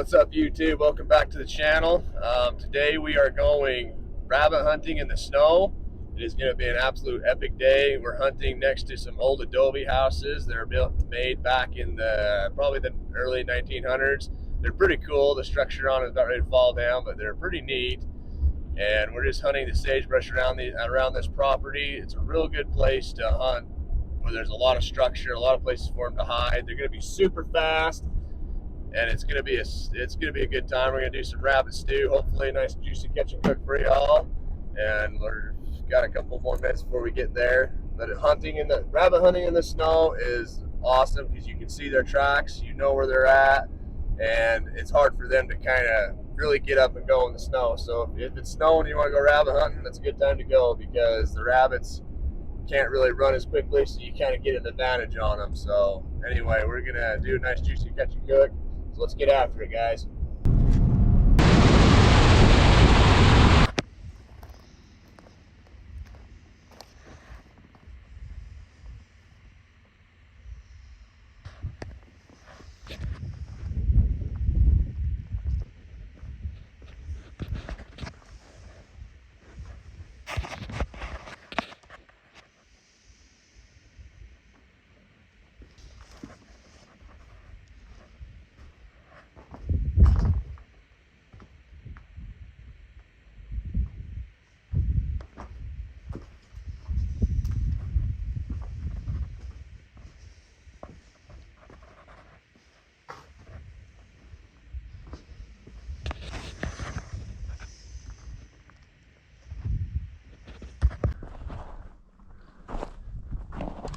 What's up, YouTube? Welcome back to the channel. Today we are going rabbit hunting in the snow. It is going to be an absolute epic day. We're hunting next to some old adobe houses that are made back in probably the early 1900s. They're pretty cool. The structure on it is about ready to fall down, but they're pretty neat. And we're just hunting the sagebrush around this property. It's a real good place to hunt, where there's a lot of structure, a lot of places for them to hide. They're going to be super fast. And it's gonna be a good time. We're gonna do some rabbit stew, hopefully a nice juicy catch and cook for y'all. And we've got a couple more minutes before we get there. But rabbit hunting in the snow is awesome because you can see their tracks, you know where they're at, and it's hard for them to kind of really get up and go in the snow. So if it's snowing and you want to go rabbit hunting, that's a good time to go because the rabbits can't really run as quickly, so you kind of get an advantage on them. So anyway, we're gonna do a nice juicy catch and cook. So let's get after it, guys.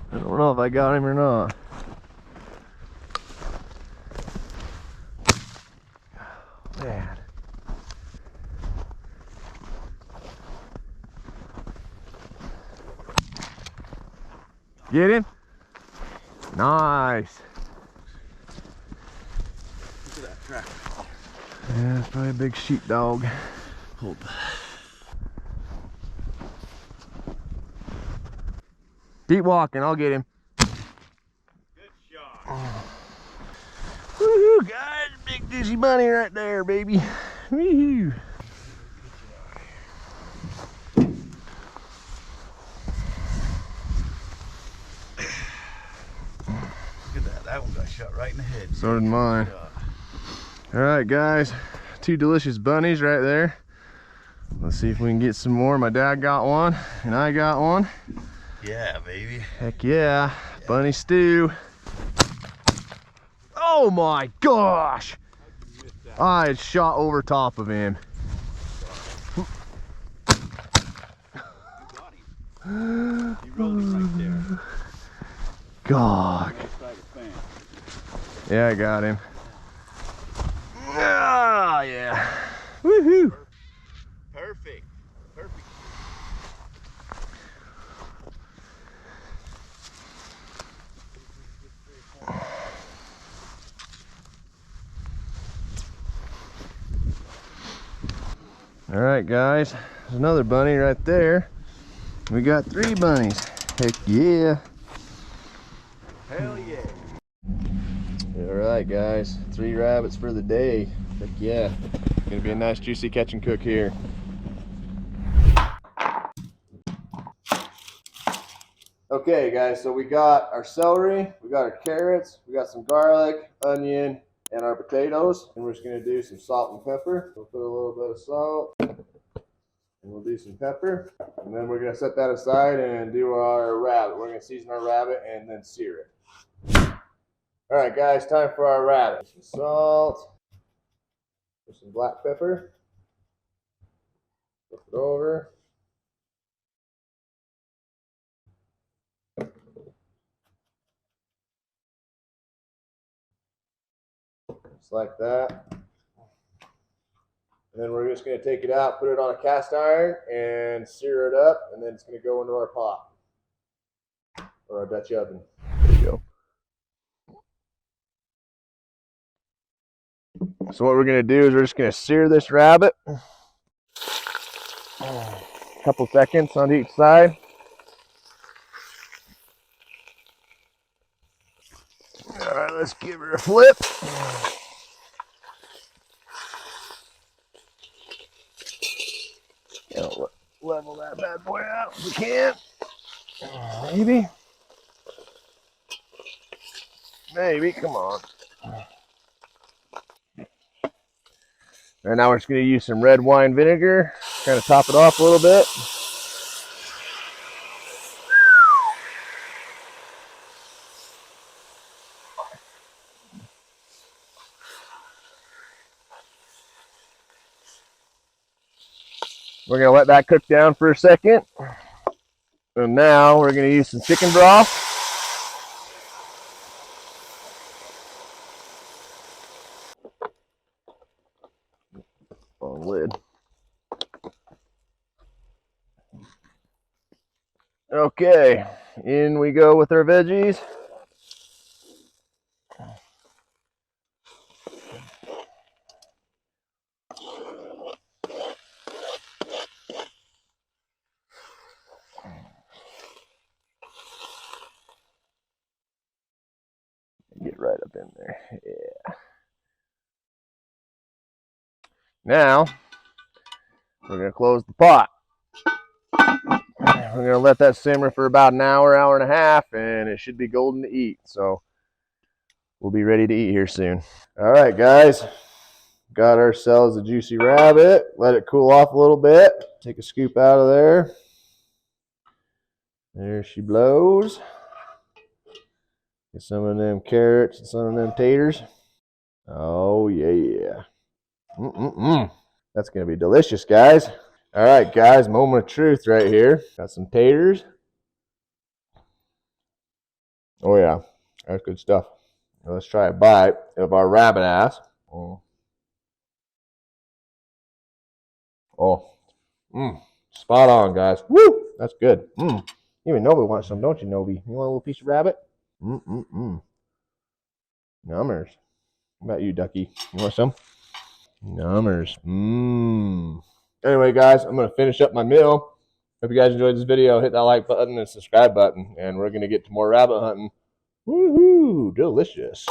I don't know if I got him or not. Man. Get him? Nice. Look at that track. Yeah, it's probably a big sheepdog. Hold. Keep walking, I'll get him. Good shot. Oh. Woohoo, guys! Big juicy bunny right there, baby. Woohoo! Look at that. That one got shot right in the head. So did mine. Alright, guys. 2 delicious bunnies right there. Let's see if we can get some more. My dad got one, and I got one. Yeah, baby. Heck yeah. Bunny stew. Oh my gosh! I had shot over top of him. You got him. You rolled him right there. God. Yeah, I got him. Ah, yeah. Woohoo! Perfect. Perfect. All right, guys. There's another bunny right there. We got 3 bunnies. Heck yeah. Hell yeah. All right, guys. 3 rabbits for the day. Heck yeah. Gonna be a nice juicy catch and cook here. Okay, guys, so we got our celery, we got our carrots, we got some garlic, onion, and our potatoes. And we're just gonna do some salt and pepper. We'll put a little bit of salt, and we'll do some pepper. And then we're gonna set that aside and do our rabbit. We're gonna season our rabbit and then sear it. All right, guys, time for our rabbit. Some salt, some black pepper. Flip it over. Just like that. And then we're just going to take it out, put it on a cast iron, and sear it up, and then it's going to go into our pot or our Dutch oven. There you go. So what we're going to do is we're just going to sear this rabbit. A couple seconds on each side. All right, let's give her a flip. that bad boy out if we can. Maybe. Maybe, come on. And now we're just going to use some red wine vinegar, kind of top it off a little bit. We're going to let that cook down for a second. And now we're going to use some chicken broth. On the lid. Okay, in we go with our veggies. Get right up in there. Yeah. Now, we're going to close the pot. We're going to let that simmer for about an hour, hour and a half, and it should be golden to eat. So, we'll be ready to eat here soon. All right, guys. Got ourselves a juicy rabbit. Let it cool off a little bit. Take a scoop out of there. There she blows. Get some of them carrots and some of them taters. Oh, yeah. That's going to be delicious, guys. All right, guys, moment of truth right here. Got some taters. Oh, yeah. That's good stuff. Now let's try a bite of our rabbit ass. Oh. Spot on, guys. Woo! That's good. Even Nobi wants some, don't you, Nobi? You want a little piece of rabbit? Numbers. What about you, Ducky? You want some? Numbers. Anyway, guys, I'm going to finish up my meal. Hope you guys enjoyed this video. Hit that like button and subscribe button. And we're going to get to more rabbit hunting. Woohoo! Delicious.